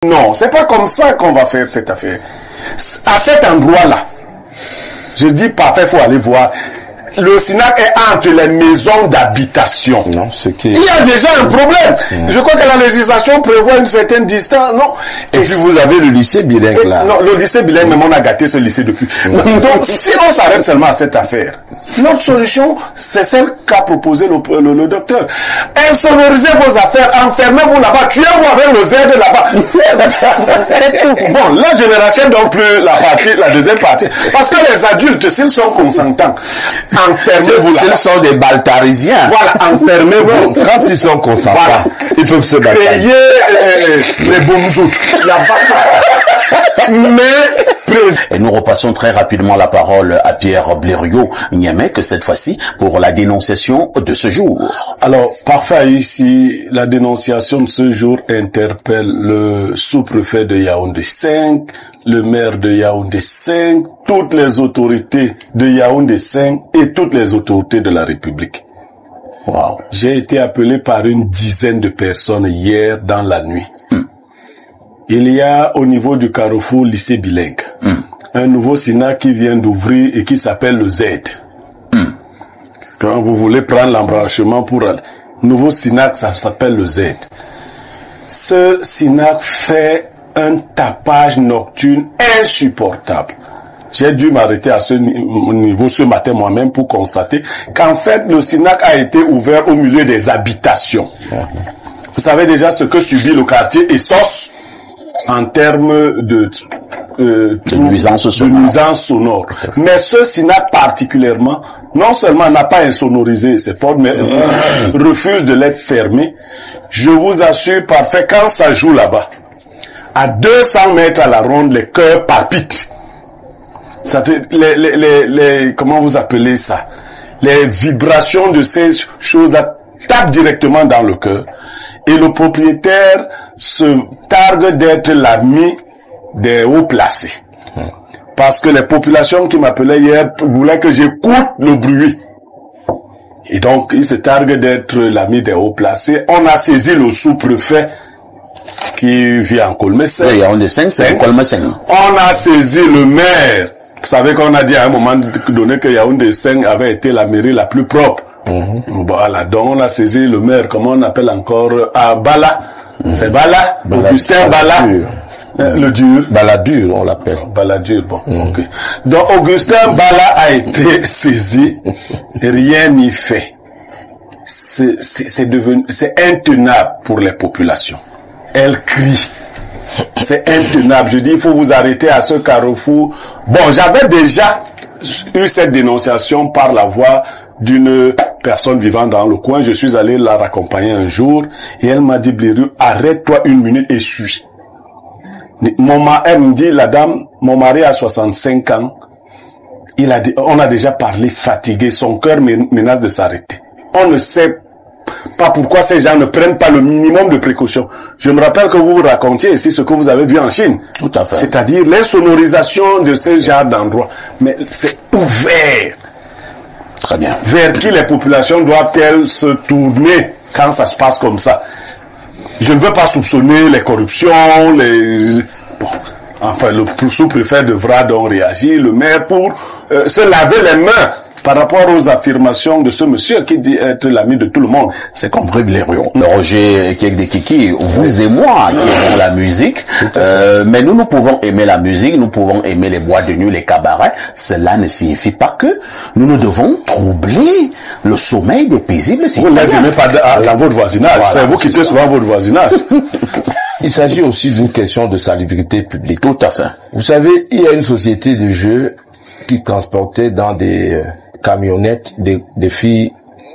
Non, c'est pas comme ça qu'on va faire cette affaire. À cet endroit-là, je dis parfait, faut aller voir. Le SINAC est entre les maisons d'habitation. Non, ce qui est... Il y a déjà un problème. Je crois que la législation prévoit une certaine distance. Non. Et puis vous avez le lycée bilingue là. Non, le lycée bilingue, même on a gâté ce lycée depuis. Donc, si on s'arrête seulement à cette affaire, notre solution, c'est celle qu'a proposé le docteur. Insonorisez vos affaires, enfermez-vous là-bas, tuez-vous avec le Z là-bas. C'est tout. Bon, là, je ne rachète donc plus la deuxième partie. Parce que les adultes, s'ils sont consentants, enfermez-vous là-bas. S'ils sont des baltarisiens. Voilà, enfermez-vous. Quand ils sont consentants, voilà, ils peuvent se battre. Créez les bons autres. Et nous repassons très rapidement la parole à Pierre Blériot-Niémé, que cette fois-ci pour la dénonciation de ce jour. Alors, parfait, ici, la dénonciation de ce jour interpelle le sous-préfet de Yaoundé 5, le maire de Yaoundé 5, toutes les autorités de Yaoundé 5 et toutes les autorités de la République. Wow. J'ai été appelé par une dizaine de personnes hier dans la nuit. Il y a au niveau du carrefour lycée bilingue un nouveau SINAC qui vient d'ouvrir et qui s'appelle le Z. Quand vous voulez prendre l'embranchement pour aller, nouveau SINAC, ça s'appelle le Z. Ce SINAC fait un tapage nocturne insupportable. J'ai dû m'arrêter à ce niveau ce matin moi-même pour constater qu'en fait le SINAC a été ouvert au milieu des habitations. Vous savez déjà ce que subit le quartier Essos en termes de nuisances sonores. Mais ce SINAC particulièrement, non seulement n'a pas insonorisé ses portes, mais refuse de l'être fermé. Je vous assure, parfait, quand ça joue là-bas, à 200 mètres à la ronde, les cœurs palpitent. Comment vous appelez ça? Les vibrations de ces choses-là tapent directement dans le cœur. Et le propriétaire se targue d'être l'ami des hauts placés. Parce que les populations qui m'appelaient hier voulaient que j'écoute le bruit. Et donc, il se targue d'être l'ami des hauts placés. On a saisi le sous-préfet qui vit en Kolmesen. Oui, on est 5, Kolmesen. On a saisi le maire. Vous savez qu'on a dit à un moment donné que Yaoundé 5 avait été la mairie la plus propre. Voilà, donc on a saisi le maire, comment on appelle encore, à Bala. C'est Bala, Augustin Bala. Le dur. Baladur, on l'appelle. Baladur, bon, ok. Donc Augustin Bala a été saisi, rien n'y fait. C'est intenable pour les populations. Elles crient. C'est intenable. Je dis, il faut vous arrêter à ce carrefour. Bon, j'avais déjà eu cette dénonciation par la voix d'une personne vivant dans le coin. Je suis allé la raccompagner un jour et elle m'a dit, Blériot, arrête-toi une minute et suis. Elle me dit, la dame, mon mari a 65 ans. On a déjà parlé fatigué. Son cœur menace de s'arrêter. On ne sait pas pourquoi ces gens ne prennent pas le minimum de précautions. Je me rappelle que vous racontiez ici ce que vous avez vu en Chine. Tout à fait. C'est-à-dire l'insonorisation de ces genres d'endroits. Mais c'est ouvert. Très bien. Vers qui les populations doivent-elles se tourner quand ça se passe comme ça? Je ne veux pas soupçonner les corruptions, Bon, enfin, le sous-préfet devra donc réagir, le maire, pour se laver les mains par rapport aux affirmations de ce monsieur qui dit être l'ami de tout le monde. C'est compris, Blériot. Roger Kekdekiki, vous et moi qui aimons la musique, mais nous pouvons aimer la musique, nous pouvons aimer les boîtes de nuit, les cabarets. Cela ne signifie pas que nous devons troubler le sommeil des paisibles citoyens. Vous ne les aimez pas dans votre voisinage. Voilà, c'est vous qui êtes souvent votre voisinage. Il s'agit aussi d'une question de salubrité publique. Tout à fait. Vous savez, il y a une société de jeux qui transportait dans des camionnettes des filles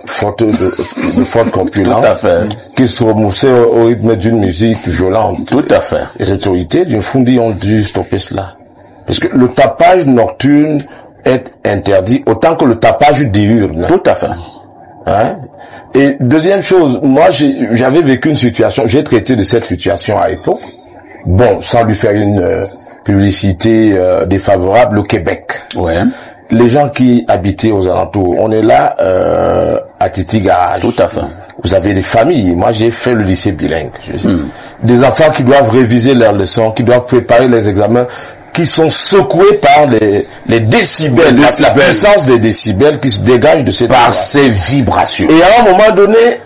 de forte corpulence. Tout à fait. Qui se remoussaient au rythme d'une musique violente. Tout à fait. Les autorités d'une Fundi ont dû stopper cela. Parce que le tapage nocturne est interdit autant que le tapage diurne. Tout à fait. Hein? Et deuxième chose, moi j'avais vécu une situation, j'ai traité de cette situation à l'époque. Bon, sans lui faire une publicité défavorable, au Québec. Ouais. Les gens qui habitaient aux alentours, on est là à Titi Garage. Tout à fait. Vous avez des familles. Moi, j'ai fait le lycée bilingue. des enfants qui doivent réviser leurs leçons, qui doivent préparer les examens, qui sont secoués par les décibels, la puissance des décibels qui se dégagent de ces par ces vibrations. Et à un moment donné,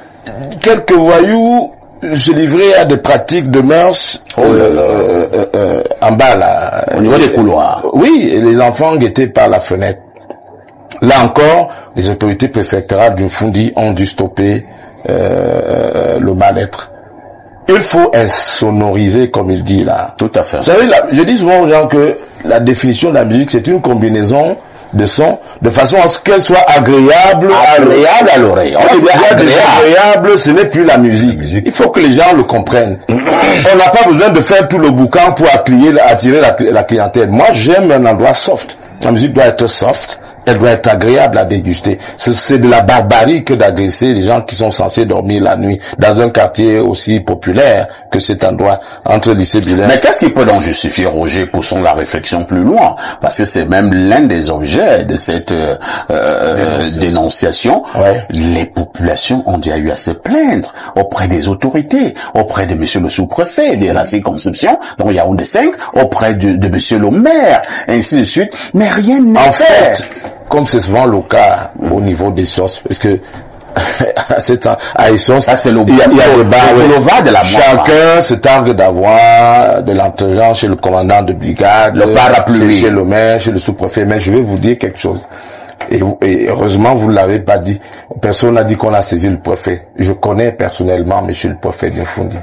quelques voyous se livraient à des pratiques de mœurs en bas là, au niveau des couloirs. Oui, et les enfants guettaient par la fenêtre. Là encore, les autorités préfectorales du Fundi ont dû stopper le mal-être. Il faut insonoriser, comme il dit là. Tout à fait. Vous savez, je dis souvent aux gens que la définition de la musique, c'est une combinaison de sons, de façon à ce qu'elle soit agréable à l'oreille. Agréable, ce n'est plus la musique. Il faut que les gens le comprennent. On n'a pas besoin de faire tout le boucan pour attirer la clientèle. Moi, j'aime un endroit soft. La musique doit être soft. Elle doit être agréable à déguster. C'est de la barbarie que d'agresser les gens qui sont censés dormir la nuit dans un quartier aussi populaire que cet endroit entre lycée bilingue. Mais qu'est-ce qui peut donc justifier, Roger, poussons la réflexion plus loin, parce que c'est même l'un des objets de cette dénonciation. Ouais. Les populations ont déjà eu à se plaindre auprès des autorités, auprès de monsieur le sous-préfet de la circonscription, donc Yaoundé 5, auprès de monsieur le maire, ainsi de suite, mais rien n'est fait. Comme c'est souvent le cas au niveau des sources, parce que à Essos, c'est le il y a des boulevard de la mort. Chacun se targue d'avoir de l'intelligence chez le commandant de brigade, le parapluie, chez le maire, chez le sous-préfet. Mais je vais vous dire quelque chose. Et heureusement, vous ne l'avez pas dit. Personne n'a dit qu'on a saisi le préfet. Je connais personnellement monsieur le préfet de Fundi.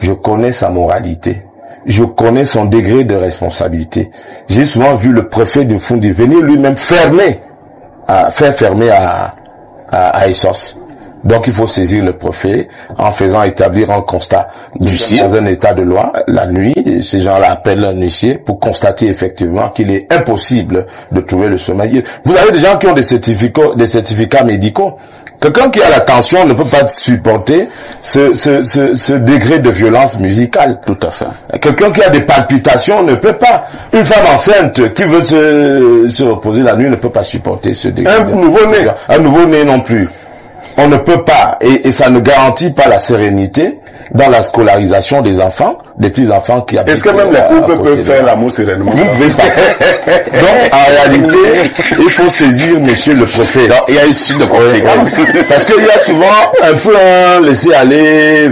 Je connais sa moralité. Je connais son degré de responsabilité. J'ai souvent vu le préfet de Fundi venir lui-même faire fermer à Essos. Donc il faut saisir le préfet en faisant établir un constat. Dans un état de loi, la nuit, ces gens-là appellent un huissier pour constater effectivement qu'il est impossible de trouver le sommeil. Vous avez des gens qui ont des certificats médicaux. Quelqu'un qui a la tension ne peut pas supporter ce degré de violence musicale. Tout à fait. Quelqu'un qui a des palpitations ne peut pas. Une femme enceinte qui veut se reposer la nuit ne peut pas supporter ce degré. Un nouveau-né non plus. On ne peut pas, et ça ne garantit pas la sérénité dans la scolarisation des enfants, des petits-enfants qui habitent. Est-ce que même les couples peuvent faire l'amour sérénement? Vous ne pouvez pas. Donc, en réalité, il faut saisir monsieur le préfet. Donc, il y a une suite de conséquences. Parce qu'il y a souvent un peu un laisser aller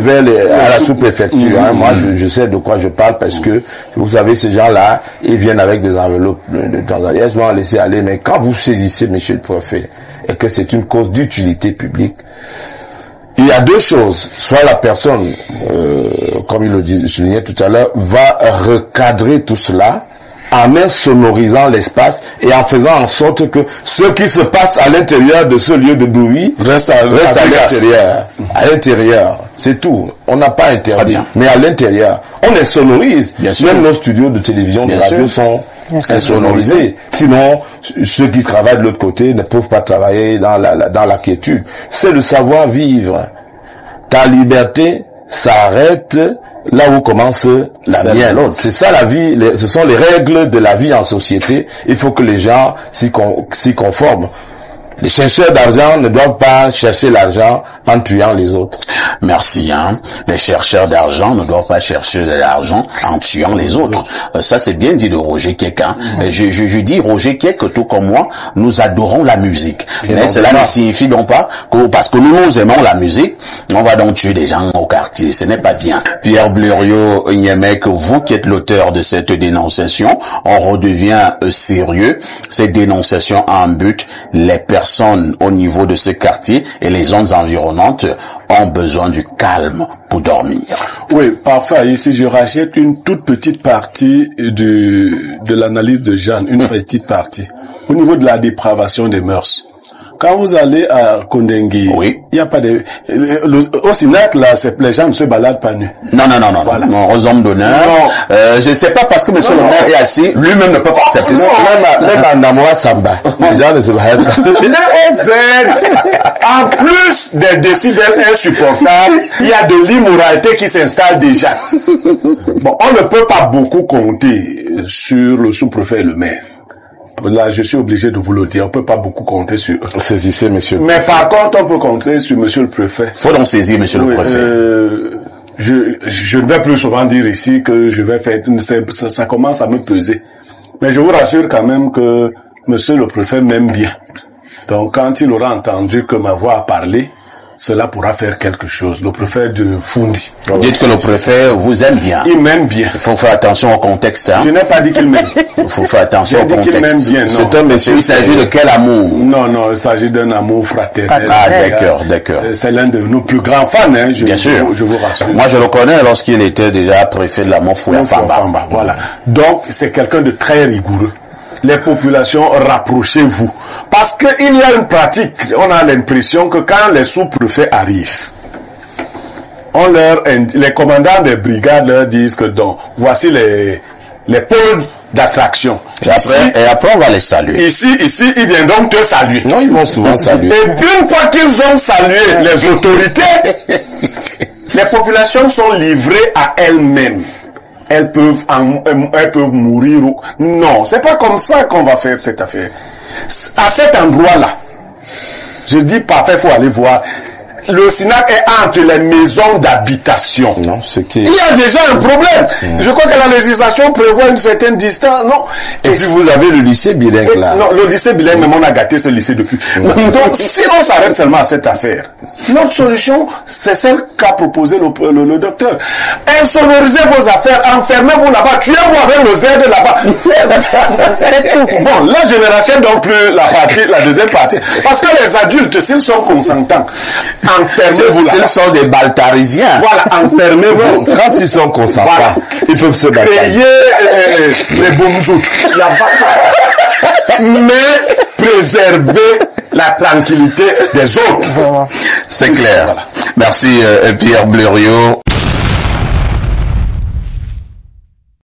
à la sous-préfecture. Moi, je sais de quoi je parle parce que, vous savez, ces gens-là, ils viennent avec des enveloppes de temps en temps. Il y a souvent un laisser aller, mais quand vous saisissez monsieur le préfet, et que c'est une cause d'utilité publique, il y a deux choses. Soit la personne, comme il le soulignait tout à l'heure, va recadrer tout cela en insonorisant l'espace et en faisant en sorte que ce qui se passe à l'intérieur de ce lieu de bruit reste à l'intérieur. À l'intérieur, c'est tout. On n'a pas interdit, mais à l'intérieur, on insonorise. Même nos studios de télévision, de radio sont insonorisés. Sinon, ceux qui travaillent de l'autre côté ne peuvent pas travailler dans la quiétude. C'est le savoir-vivre. Ta liberté s'arrête là où commence la mienne. C'est ça la vie, ce sont les règles de la vie en société. Il faut que les gens s'y conforment. Les chercheurs d'argent ne doivent pas chercher l'argent en tuant les autres. Merci, Les chercheurs d'argent ne doivent pas chercher de l'argent en tuant les autres. Ça, c'est bien dit de Roger Kek, Je dis, Roger Kek, tout comme moi, nous adorons la musique. Mais cela ne signifie donc pas que, parce que nous aimons la musique, on va donc tuer des gens au quartier. Ce n'est pas bien. Pierre Blériot-Niemek, vous qui êtes l'auteur de cette dénonciation, on redevient sérieux. Cette dénonciation a un but. Les personnes au niveau de ce quartier et les zones environnantes ont besoin du calme pour dormir. Oui, parfois ici je rachète une toute petite partie de l'analyse de Jeanne, une petite partie. Au niveau de la dépravation des mœurs. Quand vous allez à Kondengi, il n'y a pas de... Au Sinac, là, les gens ne se baladent pas nus. Non. Voilà. Non, aux hommes d'honneur. Je sais pas parce que monsieur le maire est assis, lui-même ne peut pas accepter ça. Même à Namoa Samba, les gens ne se baladent pas. En plus des décibels insupportables, il y a de l'immoralité qui s'installe déjà. Bon, on ne peut pas beaucoup compter sur le sous-préfet et le maire. Là, je suis obligé de vous le dire. On peut pas beaucoup compter sur eux. Saisissez, monsieur. Mais par contre, on peut compter sur monsieur le préfet. Faut donc saisir monsieur le préfet. je ne vais plus souvent dire ici que je vais faire, ça commence à me peser. Mais je vous rassure quand même que monsieur le préfet m'aime bien. Donc quand il aura entendu que ma voix a parlé, cela pourra faire quelque chose. Le préfet de Fundi. Vous dites que le préfet vous aime bien. Il m'aime bien. Il faut faire attention au contexte. Hein? Je n'ai pas dit qu'il m'aime. Il faut faire attention au contexte. Qu'il m'aime bien, non. C'est un monsieur, il s'agit de quel amour? Non, il s'agit d'un amour fraternel. Ah, d'accord. C'est l'un de nos plus grands fans, hein, bien sûr. Je vous rassure. Moi, je le connais lorsqu'il était déjà préfet de la Montfouillafamba. Voilà. Donc, c'est quelqu'un de très rigoureux. Les populations, rapprochez-vous. Parce qu'il y a une pratique, on a l'impression que quand les sous-préfets arrivent, les commandants des brigades leur disent que donc, voici les pôles d'attraction. Et après, on va les saluer. Ici, ils viennent donc te saluer. Non, ils vont souvent saluer. Et d'une fois qu'ils ont salué les autorités, les populations sont livrées à elles-mêmes. Elles peuvent mourir. Non, c'est pas comme ça qu'on va faire cette affaire. À cet endroit-là, je dis parfait, faut aller voir. Le SINAC est entre les maisons d'habitation. Non, il y a déjà un problème. Je crois que la législation prévoit une certaine distance. Non. Et puis vous avez le lycée bilingue là. Non, le lycée bilingue, mais on a gâté ce lycée depuis. Donc, si on s'arrête seulement à cette affaire, notre solution, c'est celle qu'a proposé le docteur. Insonorisez vos affaires, enfermez-vous là-bas, tuez-vous avec le Z là-bas. Bon, là, je ne rachète donc plus la deuxième partie. Parce que les adultes, s'ils sont consentants, enfermez-vous là-bas. S'ils sont des baltarisiens. Voilà, enfermez-vous. Quand ils sont consentants, voilà, ils peuvent se battre. Créez les boumzoutes. Mais préserver la tranquillité des autres. C'est clair. Voilà. Merci Pierre Blériot.